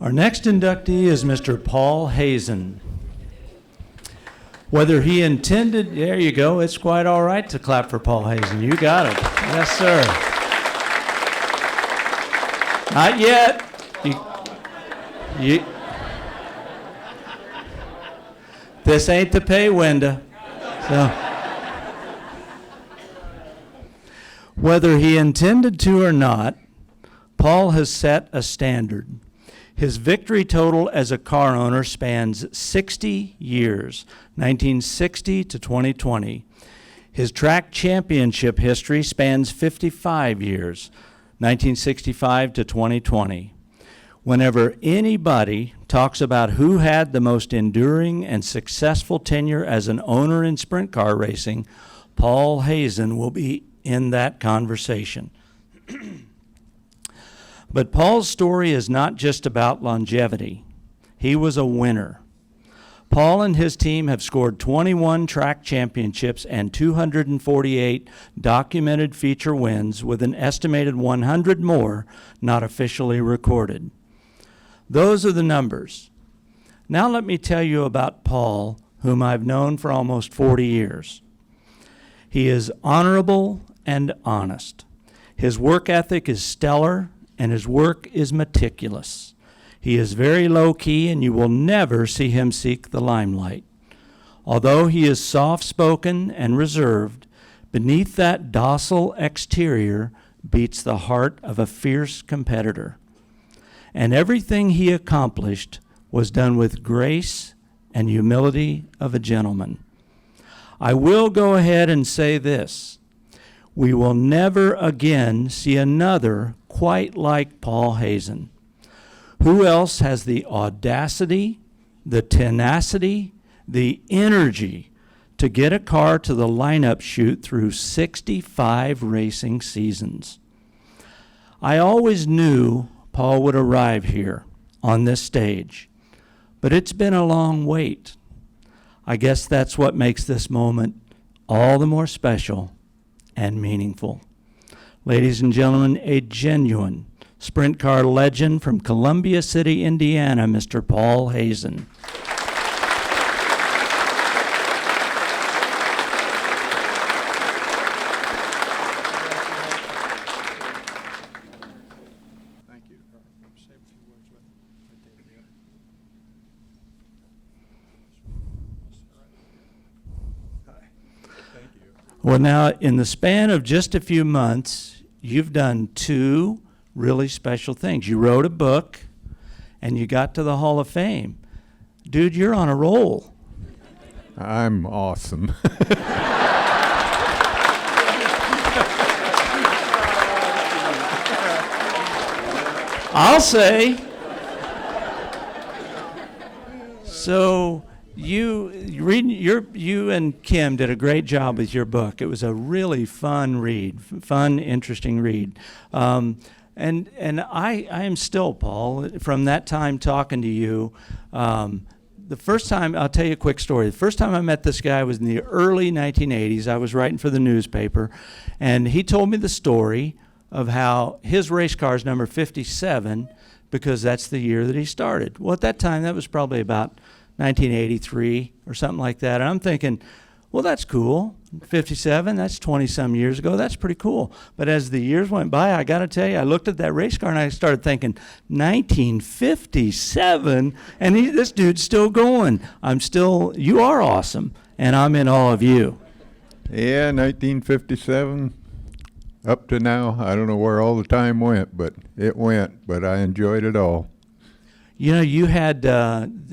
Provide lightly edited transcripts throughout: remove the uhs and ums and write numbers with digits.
Our next inductee is Mr. P.Hazen. Whether he intended, there you go, it's quite all right to clap for P.Hazen. You got it. Yes, sir. Not yet. This ain't the pay window. So, whether he intended to or not, Paul has set a standard. His victory total as a car owner spans 60 years, 1960 to 2020. His track championship history spans 55 years, 1965 to 2020. Whenever anybody talks about who had the most enduring and successful tenure as an owner in sprint car racing, P.Hazen will be in that conversation. But Paul's story is not just about longevity. He was a winner. Paul and his team have scored 21 track championships and 248 documented feature wins, with an estimated 100 more not officially recorded. Those are the numbers. Now let me tell you about Paul, whom I've known for almost 40 years. He is honorable and honest. His work ethic is stellar, and his work is meticulous. He is very low-key, and you will never see him seek the limelight. Although he is soft-spoken and reserved, beneath that docile exterior beats the heart of a fierce competitor. And everything he accomplished was done with grace and humility of a gentleman. I will go ahead and say this. We will never again see another quite like P.Hazen. Who else has the audacity, the tenacity, the energy to get a car to the lineup chute through 65 racing seasons? I always knew Paul would arrive here on this stage, but it's been a long wait. I guess that's what makes this moment all the more special and meaningful. Ladies and gentlemen, a genuine sprint car legend from Columbia City, Indiana, Mr. P.Hazen. Thank you. Say a few words with Hi. Thank you. Well, now, in the span of just a few months, you've done two really special things. You wrote a book, and you got to the Hall of Fame. Dude, you're on a roll. I'm awesome. I'll say. So you and Kim did a great job with your book. It was a really fun read, interesting read. And I am still, Paul, from that time talking to you. The first time, I'll tell you a quick story. The first time I met this guy was in the early 1980s. I was writing for the newspaper, and he told me the story of how his race car is number 57 because that's the year that he started. Well, at that time, that was probably about 1983 or something like that. And I'm thinking, well, that's cool. 57, that's 20-some years ago. That's pretty cool. But as the years went by, I got to tell you, I looked at that race car and I started thinking, 1957, and this dude's still going. You are awesome, and I'm in awe of you. Yeah, 1957, up to now, I don't know where all the time went, but it went, but I enjoyed it all. You know, you had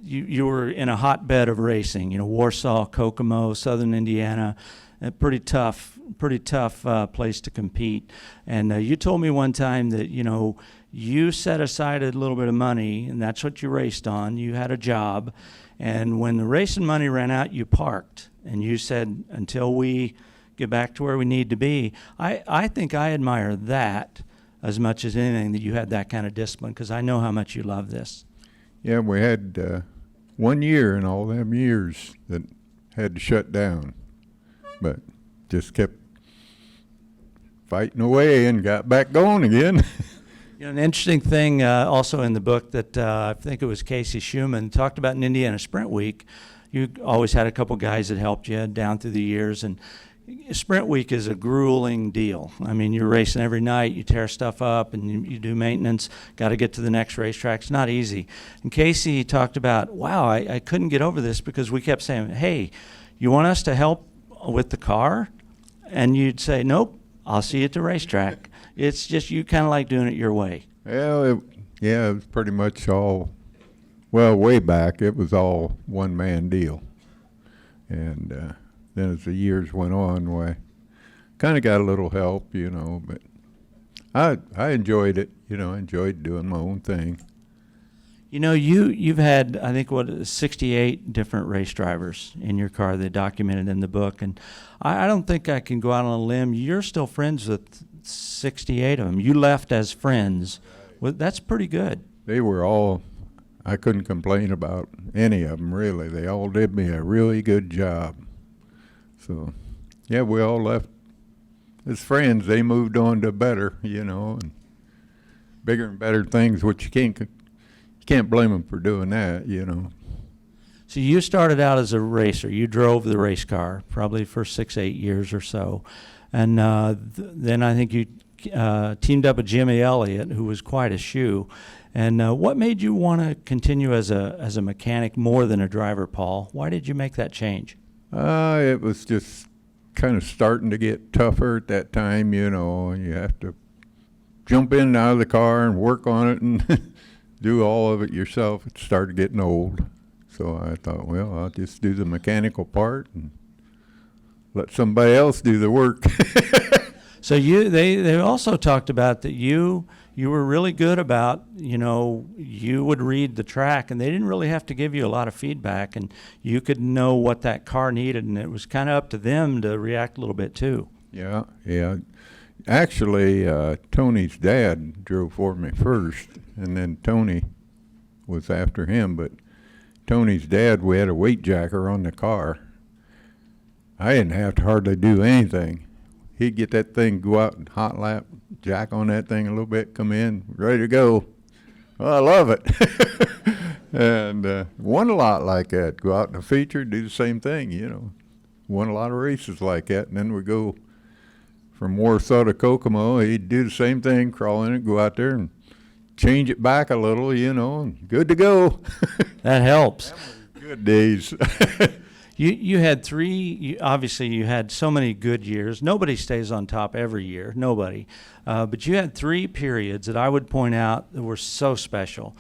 you were in a hotbed of racing. You know, Warsaw, Kokomo, Southern Indiana, a pretty tough place to compete. And you told me one time that you set aside a little bit of money, and that's what you raced on. You had a job, and when the racing money ran out, you parked, and you said, until we get back to where we need to be. I think I admire that as much as anything, that you had that kind of discipline, because I know how much you love this. Yeah, we had 1 year in all them years that had to shut down, but just kept fighting away and got back going again. You know, an interesting thing also in the book that I think it was Casey Schumann talked about in Indiana Sprint Week. You always had a couple guys that helped you down through the years, and Sprint Week is a grueling deal. I mean, you're racing every night, you tear stuff up, and you do maintenance, got to get to the next racetrack. It's not easy. And Casey talked about, wow, I couldn't get over this because we kept saying, hey, you want us to help with the car? And you'd say, nope, I'll see you at the racetrack. It's just you kind of like doing it your way. Well, it was pretty much all, well, way back, it was all one-man deal. And then as the years went on, I kind of got a little help, you know, but I enjoyed it, you know, I enjoyed doing my own thing. You know, you've had, I think, 68 different race drivers in your car. They documented in the book. And I don't think I can go out on a limb. You're still friends with 68 of them. You left as friends. Well, that's pretty good. They were all, I couldn't complain about any of them, really. They all did me a really good job. So, yeah, we all left as friends. They moved on to better, you know, and bigger and better things, which you can't blame them for doing that, you know. So you started out as a racer. You drove the race car probably for 6-8 years or so. And then I think you teamed up with Jimmy Elliott, who was quite a shoe. And what made you want to continue as a mechanic more than a driver, Paul? Why did you make that change? It was just kind of starting to get tougher at that time, you know. You have to jump in and out of the car and work on it and do all of it yourself. It started getting old. So I thought, well, I'll just do the mechanical part and let somebody else do the work. So they also talked about that you were really good about, you know, you would read the track and they didn't really have to give you a lot of feedback, and you could know what that car needed, and it was kind of up to them to react a little bit too. Yeah. Actually, Tony's dad drove for me first, and then Tony was after him. But Tony's dad, we had a weight jacker on the car. I didn't have to hardly do anything. He'd get that thing, go out and hot lap, jack on that thing a little bit, come in, ready to go. Well, I love it. And won a lot like that. Go out in a feature, do the same thing, you know. Won a lot of races like that, and then we go from Warsaw to Kokomo. He'd do the same thing, crawl in it, go out there and change it back a little, you know, and good to go. That helps. Good days. You had obviously you had so many good years. Nobody stays on top every year, nobody. But you had 3 periods that I would point out that were so special.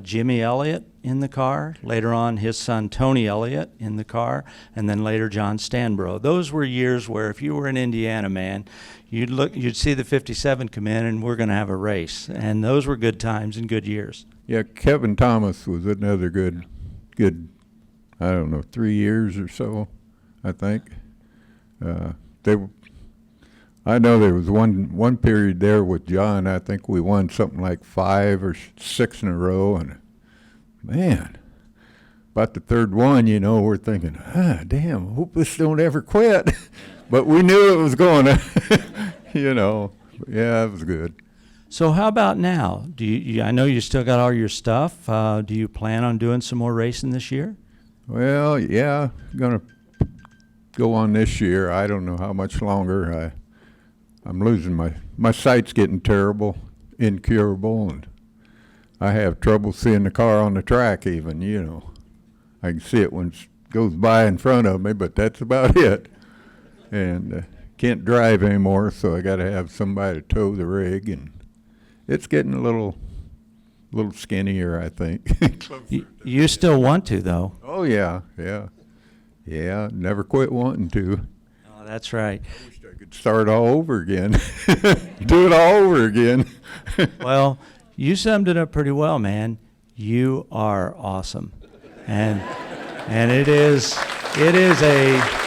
Jimmy Elliott in the car, later on his son Tony Elliott in the car, and then later John Stanbro. Those were years where if you were in Indiana, man, you'd see the 57 come in and we're going to have a race. And those were good times and good years. Yeah, Kevin Thomas was another good, I don't know, 3 years or so, I think. I know there was one period there with John. I think we won something like 5 or 6 in a row, and man, about the third one, you know, we're thinking, damn, I hope this don't ever quit. But we knew it was going to, you know. Yeah, it was good. So how about now? Do you? I know you still got all your stuff. Do you plan on doing some more racing this year? Well, yeah, gonna go on this year. I don't know how much longer. I'm losing my sight's getting terrible, incurable, and I have trouble seeing the car on the track even, you know. I can see it when it goes by in front of me, but that's about it. And can't drive anymore, so I got to have somebody to tow the rig, and it's getting a little skinnier, I think. You still want to, though. Oh, yeah. Never quit wanting to. Oh, that's right. I wish I could start all over again. Do it all over again. Well, you summed it up pretty well, man. You are awesome. And it is a...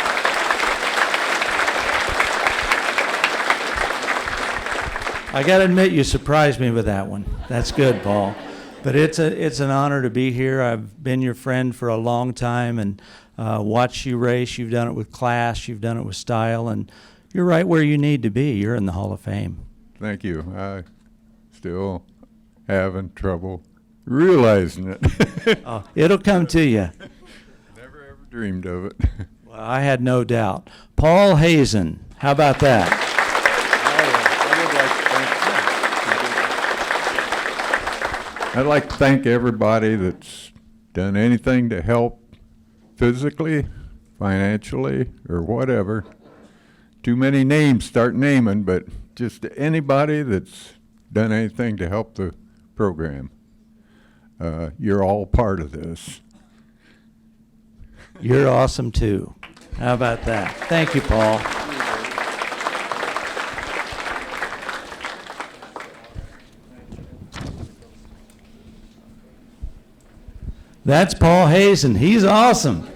I got to admit, you surprised me with that one. That's good, Paul. But it's an honor to be here. I've been your friend for a long time and watched you race. You've done it with class. You've done it with style. And you're right where you need to be. You're in the Hall of Fame. Thank you. I still having trouble realizing it. Oh, it'll come to you. Never ever dreamed of it. Well, I had no doubt. P.Hazen, how about that? I'd like to thank everybody that's done anything to help physically, financially, or whatever. Too many names start naming, but just anybody that's done anything to help the program. You're all part of this. You're awesome too. How about that? Thank you, Paul. That's P.Hazen. He's awesome.